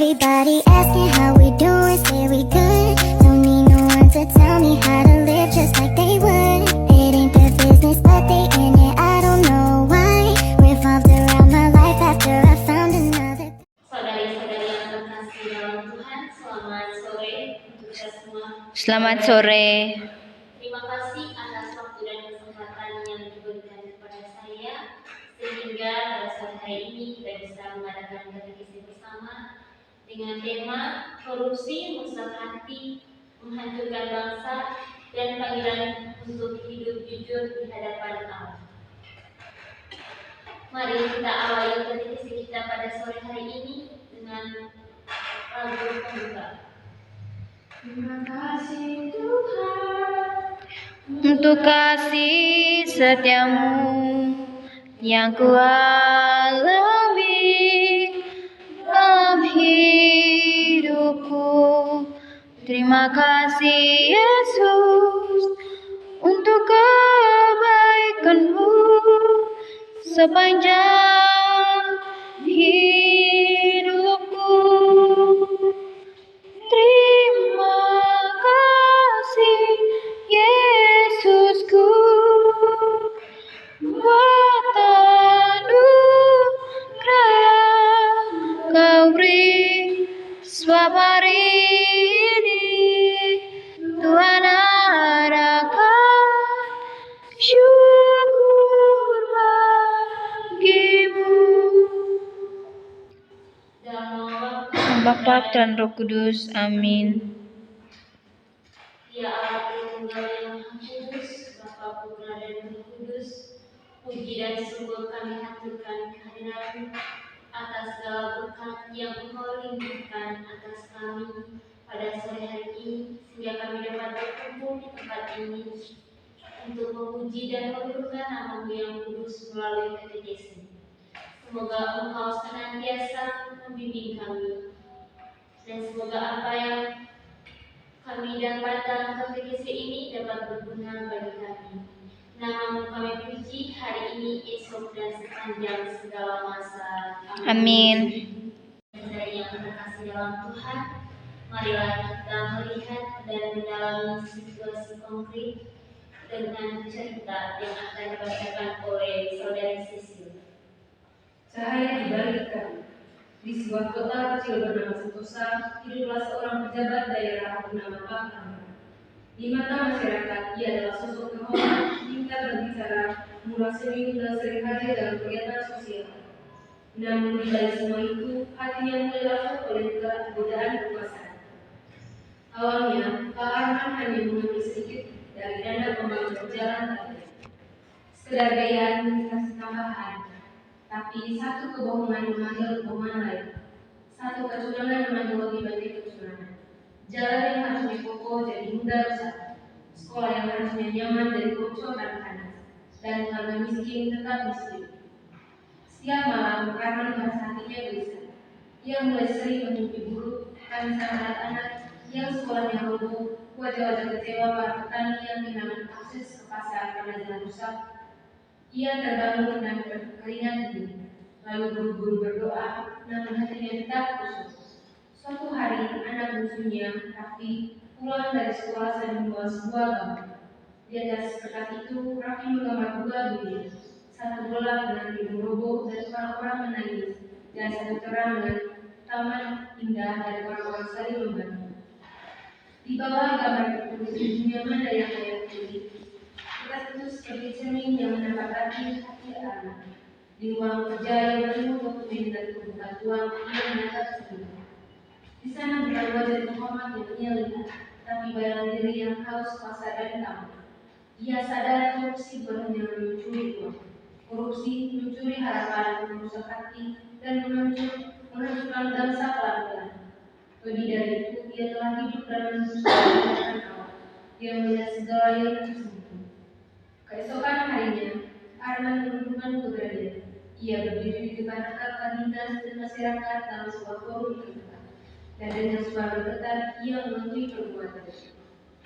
Everybody asking how we doing, say we good. Don't need no one to tell me how to live just like they would. It ain't their business, but they in it, I don't know why. Revolved around my life after I found another. Saudari-saudari yang terkasih dalam Tuhan, selamat sore untuk kita semua. Selamat sore. Terima kasih atas waktu dan kesempatan yang diberikan kepada saya sehingga pada sore hari ini kita bisa mengadakan katekesi bersama dengan tema korupsi, merusak hati, menghancurkan bangsa, dan panggilan untuk hidup jujur di hadapan Allah. Mari kita awali katekesi kita pada sore hari ini dengan lagu pembuka. Terima kasih Tuhan Untuk kasih setiamu yang kualami dalam hidupku. Terima kasih Yesus untuk kebaikanmu sepanjang hidupku. Terima kasih Yesusku buat anugerah yang Kau beri setiap hari ini. Tuhan adakan syukur bagimu. dalam nama Bapa dan Roh Kudus, amin. Ya Allah Tritunggal yang Maha Kudus, Bapa, Putra, dan Roh Kudus, puji dan syukur kami haturkan kehadiran atas segala berkat yang Engkau limpahkan atas kami pada sore hari ini, sehingga kami dapat berkumpul di tempat ini untuk memuji dan mengagungkan nama-Mu yang kudus melalui katekesi. Semoga Engkau senantiasa membimbing kami, dan semoga apa yang kami dapat dalam katekesi ini dapat berguna bagi kami. Nama-Mu kami puji hari ini, esok, dan sepanjang segala masa. Amin. Dari yang terkasih dalam Tuhan, marilah kita melihat dan mendalami situasi konkret dengan cerita yang akan dibacakan oleh Saudari Sisil. Cahaya dibalikkan. Di sebuah kota kecil bernama Sentosa, hiduplah seorang pejabat daerah bernama Pak Ahmad. Di mata masyarakat, ia adalah sosok terhormat, pintar berbicara, murah senyum, dan sering hadir dalam kegiatan sosial. Namun di balik semua itu, hatinya mulai langsung oleh godaan kekuasaan. Awalnya, Pak Ahmad hanya mengambil sedikit dari dana pembangunan jalan raya, sekedar biaya administrasi tambahan. Tapi satu kebohongan memanggil kebohongan lain, satu kecurangan memanggil lebih banyak kecurangan. Jalan yang harusnya kokoh jadi mudah rusak, sekolah yang harusnya nyaman jadi bocor dan panas, dan keluarga miskin tetap miskin. Setiap malam Rahman merasa hatinya gelisah. Ia mulai sering bermimpi buruk, tangisan anak-anak yang sekolahnya roboh, wajah-wajah kecewa para petani yang kehilangan akses ke pasar karena jalan rusak. Ia terbangun dan berkeringat dingin, lalu buru-buru berdoa, namun hatinya tetap khusus. Suatu hari, anak bungsunya, Raffi, pulang dari sekolah sambil membawa sebuah gambar. Di atas kertas itu, Raffi menggambar dua dunia, satu gelap dengan gedung roboh dan orang-orang menangis, dan satu terang dengan taman indah dan orang-orang saling membantu. Di bawah gambar tertulis dunia mana yang layak pilih. Kertas itu seperti cermin yang menempati hati anak. Di ruang kerja yang penuh dokumen dan kebutuhan ia menatap sekitar. Di sana bukan wajah terhormat yang ia lihat, tapi bayangan diri yang haus kuasa dan tamu. Ia sadar korupsi bukan hanya mencuri uang. Korupsi mencuri harapan, merusak hati, dan menghancurkan bangsa pelan-pelan. Lebih dari itu, ia telah hidup dalam kesusahan awal. Dia melihat segala yang tersembunyi. Keesokan harinya, Arman menunjukkan keberanian. Ia berdiri di depan rekan dinas dan masyarakat dalam sebuah forum terbuka. Dan dengan suara getar, ia mengakui perbuatannya.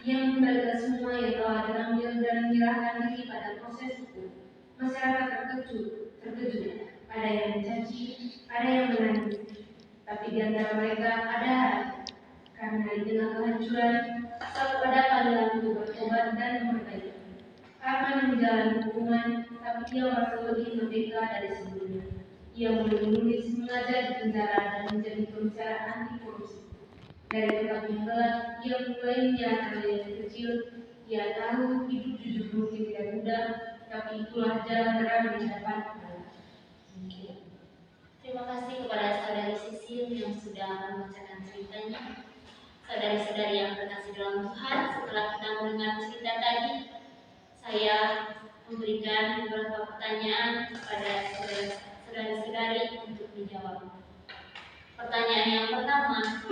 Ia mengembalikan semua yang telah diambil dan menyerahkan diri pada proses hukum. Masyarakat terkejut. Ada yang mencaci, ada yang menangis. tapi di antara mereka ada harapan. Karena di tengah kehancuran, asal kepada panggilan untuk bertobat dan memperbaiki. Arman yang menjalani hukuman, tapi ia merasa lebih merdeka dari sebelumnya. Ia mulai menulis, mengajar di penjara, dan menjadi pembicara anti korupsi. Dari tempat yang gelap, ia mulai menjalankan dari kecil. Ia tahu hidup jujur mungkin tidak mudah, tapi itulah jalan terang di hadapan Allah. Terima kasih kepada saudari Sisil yang sudah membacakan ceritanya. Saudari-saudari yang terkasih dalam Tuhan, setelah kita mendengar cerita tadi, saya memberikan beberapa pertanyaan kepada saudari-saudari untuk dijawab. Pertanyaan yang pertama,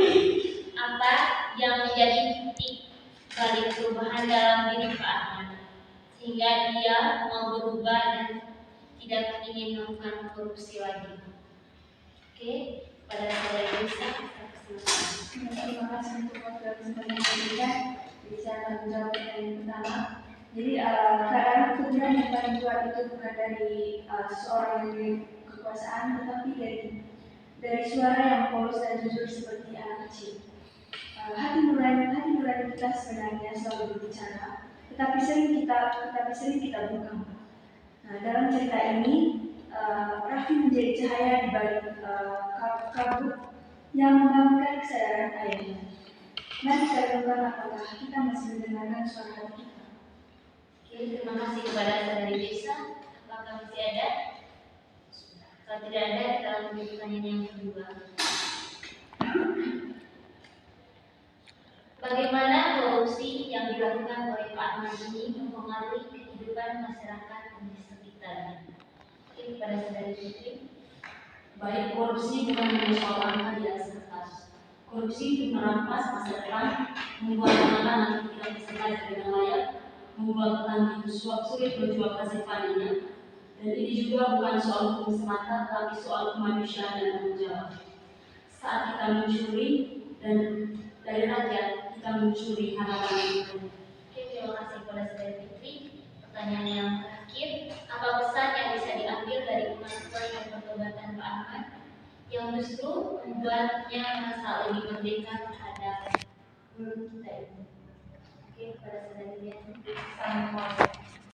apa yang menjadi titik balik perubahan dalam diri Pak Arman sehingga dia mau berubah dan tidak ingin melakukan korupsi lagi? Oke, pada saudari Lisa, Terima kasih untuk waktu dan kesempatan yang diberikan. Jadi saya akan menjawab pertanyaan yang pertama. Jadi keadaan kebenaran yang paling kuat itu bukan dari seorang yang memiliki kekuasaan, tetapi dari suara yang polos dan jujur seperti anak kecil. Hati nurani kita sebenarnya selalu berbicara, tetapi sering kita bungkam. Nah, dalam cerita ini, Raffi menjadi cahaya di balik kabut yang membangunkan kesadaran ayahnya. Mari kita renungkan apakah kita masih mendengarkan suara hati kita. oke, terima kasih kepada saudari Lisa. Apakah masih ada? Kalau tidak ada, kita lanjut ke pertanyaan yang kedua. Bagaimana korupsi yang dilakukan oleh Pak Arman ini mempengaruhi kehidupan masyarakat di sekitarnya? Oke, kepada saudari Fitri. Baik, korupsi bukan hanya soal angka di atas kertas. Korupsi itu merampas masa depan, membuat anak-anak tidak bisa belajar dengan layak, membuat petani itu sulit menjual hasil panennya. Dan ini juga bukan soal hukum semata, tapi soal kemanusiaan dan tanggung jawab. Saat kita mencuri dan dari rakyat, kita mencuri harapan itu. Oke, terima kasih kepada saudari Fitri. Pertanyaan yang terakhir, apa pesan yang bisa diambil dari kemampuan dan pertobatan Pak Arman yang justru membuatnya merasa lebih merdeka terhadap kita ini? Oke, kepada saudari Liani.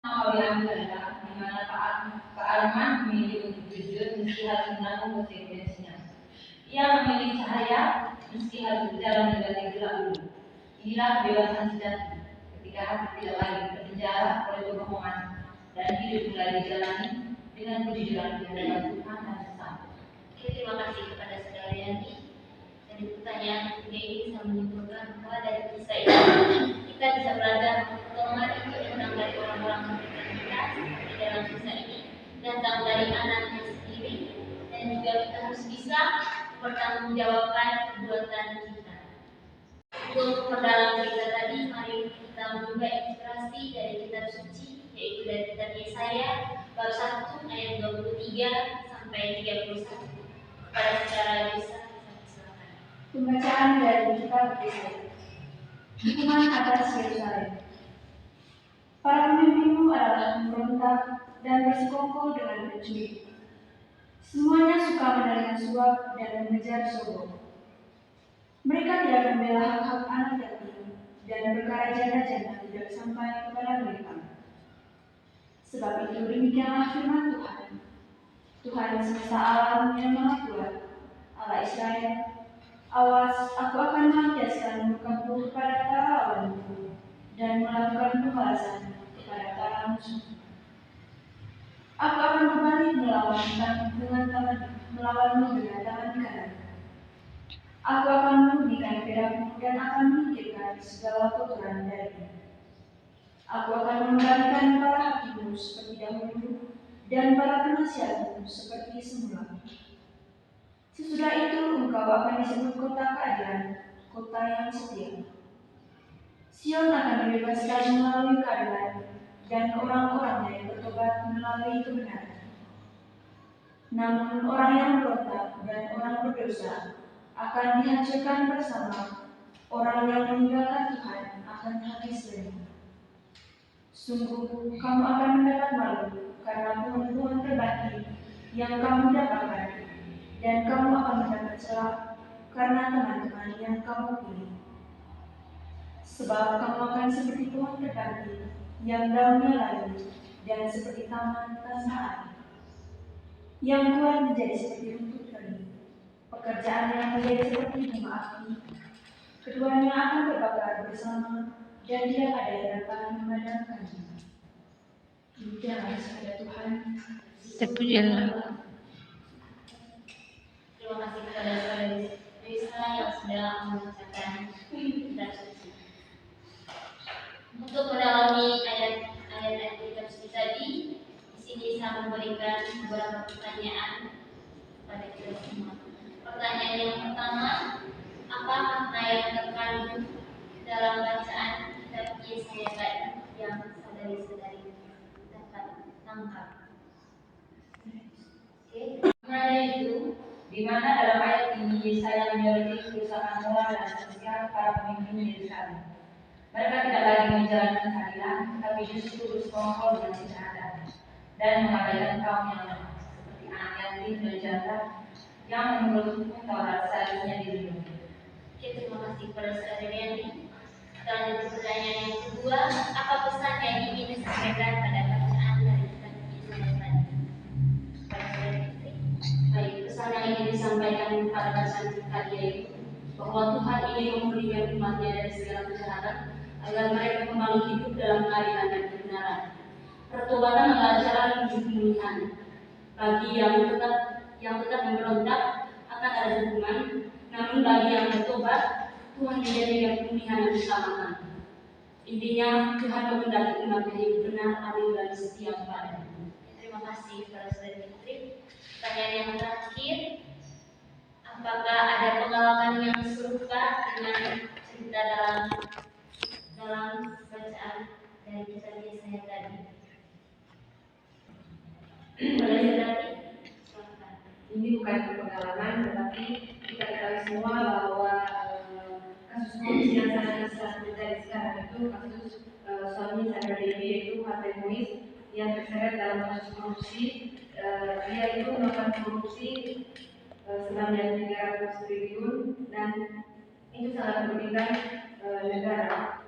Awal yang adalah di mana Pak Arman memilih untuk jujur meski harus menanggung konsekuensinya. Ia memilih cahaya meski harus berjalan di balik gelap dulu. Inilah kebebasan sejati ketika hati tidak lagi terpenjara oleh kebohongan dan hidup mulai dijalani dengan kejujuran di hadapan Tuhan dan sesama. Oke, terima kasih kepada saudari Liani. Dari pertanyaan ini saya menyimpulkan bahwa dari kisah ini kita bisa belajar pertolongan itu datang dari orang-orang terdekat kita seperti dalam kisah ini, datang dari anaknya sendiri, dan juga kita harus bisa mempertanggungjawabkan perbuatan kita. Untuk memperdalam cerita tadi, mari kita mencoba inspirasi dari kitab suci, yaitu dari kitab Yesaya bab 1 ayat 23 sampai 31. Kepada saudara Lisa, silakan. Pembacaan dari kitab Yesaya. Hukuman atas Yerusalem. Para pemimpinmu adalah memberontak dan bersekongkol dengan pencuri. Semuanya suka menerima suap dan mengejar sombong. Mereka tidak membela hak-hak anak yatim dan perkara janda-janda tidak sampai kepada mereka. Sebab itu demikianlah firman Tuhan. Tuhan semesta alam yang maha kuat, Allah Israel. Awas, aku akan melampiaskan murkaku kepada para lawanmu dan melakukan pembalasan kepada para musuh. Aku akan berbalik melawanmu dengan tangan kanan. Aku akan menghentikan pedangmu dan akan menyingkirkan segala kotoran darimu. Aku akan mengembalikan para hakimmu seperti dahulu dan para penasihatmu seperti semula. Sesudah itu engkau akan disebut kota keadilan, kota yang setia. Sion akan dibebaskan melalui keadilan, dan orang-orang yang bertobat melalui kebenaran. Namun orang yang berontak dan orang berdosa akan dihancurkan bersama. Orang yang meninggalkan Tuhan akan habis lenyap. Sungguh kamu akan mendapat malu karena pohon-pohon terbati yang kamu dapatkan. dan kamu akan mendapat celah karena teman-teman yang kamu pilih. Sebab kamu akan seperti pohon terganti yang daunnya layu dan seperti taman tanpa air, yang kuat menjadi seperti rumput kering, pekerjaannya menjadi seperti bunga api. Keduanya akan terbakar bersama dan tidak ada yang dapat memadamkannya. Demikianlah sabda Tuhan. Terpujilah. Terima kasih kepada saudara Risa yang sudah membacakan kitab suci. Untuk mendalami ayat-ayat kitab suci tadi, di sini saya memberikan beberapa pertanyaan kepada kita semua. Pertanyaan yang pertama, apa makna yang terkandung dalam bacaan kitab Yesaya tadi yang saudari-saudari dapat tangkap? Oke, Maknanya itu, di mana dalam ayat ini Yesaya menyoroti kerusakan moral dan sosial para pemimpin Yerusalem. Mereka tidak lagi menjalankan keadilan, tapi justru bersekongkol dengan kejahatan dan mengabaikan kaum yang lemah, seperti anak yatim dan janda yang menurut hukum Taurat seharusnya dilindungi. Oke, terima kasih kepada saudara Riani. Kita lanjut ke pertanyaan yang kedua, apa pesan yang ingin disampaikan pada bacaan dari kitab Yesaya tadi? Pada saudara Fitri. Baik, pesan yang ingin disampaikan pada bacaan tadi yaitu bahwa Tuhan ingin memulihkan umatnya dari segala kejahatan agar mereka kembali hidup dalam keadilan dan kebenaran. Pertobatan adalah jalan menuju pemulihan. Bagi yang tetap memberontak akan ada hukuman, namun bagi yang bertobat, Tuhan menjadikan pemulihan yang diselamatkan. Intinya, Tuhan menghendaki umatnya hidup benar, adil dan setia kepadanya. Terima kasih kepada saudara Fitri. Pertanyaan yang terakhir, apakah ada pengalaman yang serupa dengan cerita dalam bacaan dari kitab Yesaya tadi? Boleh saudari? Silakan. Ini bukan pengalaman, tetapi kita ketahui semua bahwa kasus korupsi yang sangat terjadi sekarang itu kasus suami Sandra Dewi, yaitu Harvey Mois yang terseret dalam kasus korupsi. Dia itu melakukan korupsi sebanyak 300 triliun dan itu sangat merugikan negara.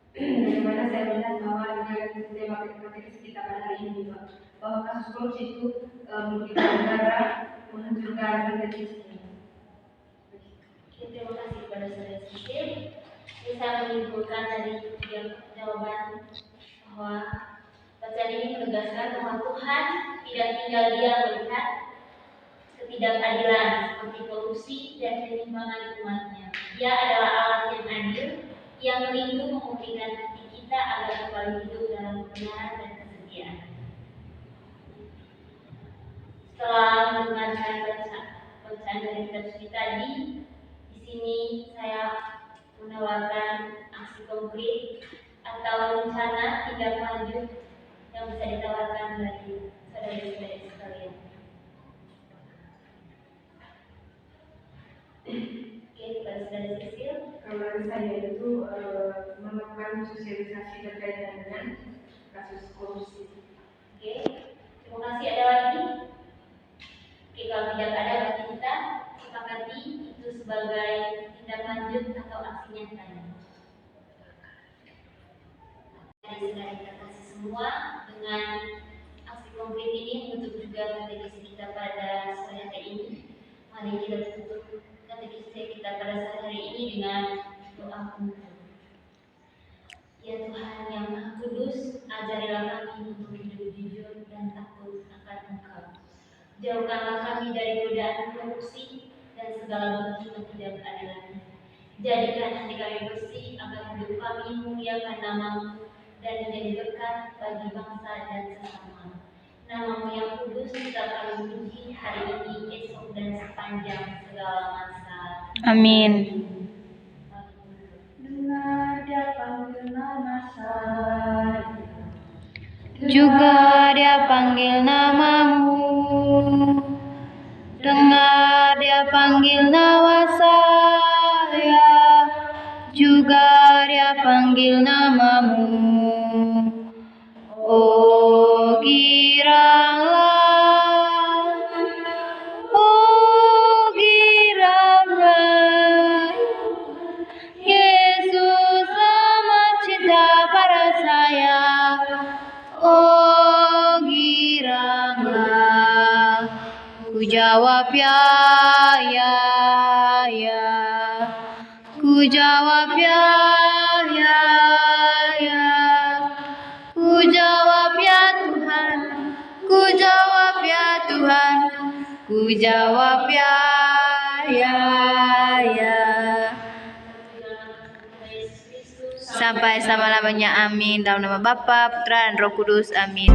Bagaimana saya melihat bahwa dengan tema tematik kita pada hari ini, bahwa kasus korupsi itu merugikan negara, menghancurkan negeri ini. Terima kasih kepada saudara Sisil. Bisa menyimpulkan dari jawaban bahwa bacaan ini menegaskan bahwa Tuhan tidak tinggal diam melihat ketidakadilan seperti korupsi dan penyimpangan umatnya. Dia adalah Allah yang adil, yang rindu memulihkan hati kita agar kembali hidup dalam kebenaran dan kesetiaan. Setelah mendengarkan bacaan dari kitab suci tadi, di sini saya menawarkan aksi konkret atau rencana tindak lanjut yang bisa ditawarkan dari saudara-saudari sekalian. Oke, kepada saudara Sisil. Kalau dari saya itu melakukan sosialisasi terkait dengan kasus korupsi. Oke, terima kasih. Ada lagi? Oke, kalau tidak ada, berarti kita sepakati itu sebagai tindak lanjut atau aksi nyatanya. Dari kita kasih semua dengan aksi konkret ini menutup juga katekisi kita pada sore hari ini. Mari kita tutup katekisi kita pada sore hari ini dengan doa penutup. Ya Tuhan yang Maha Kudus, ajarilah kami untuk hidup jujur dan takut akan Engkau. Jauhkanlah kami dari godaan korupsi dan segala bentuk ketidakadilan. Jadikan hati kami bersih agar hidup kami memuliakan nama-Mu dan menjadi berkat bagi bangsa dan sesama. Nama-Mu yang kudus kita kami puji hari ini, esok dan sepanjang segala masa. Amin. Dengar dia panggil nama saya, Juga dia panggil namamu. Dengar dia panggil nama saya, juga dia panggil namamu. Oh giranglah, oh jawab ya, ya, ya. Ku jawab ya, ya, ya. Ku jawab ya Tuhan, ku jawab ya Tuhan, ku jawab ya, ya, ya. Sampai selama-lamanya, amin. Dalam nama Bapa, Putra, dan Roh Kudus, amin.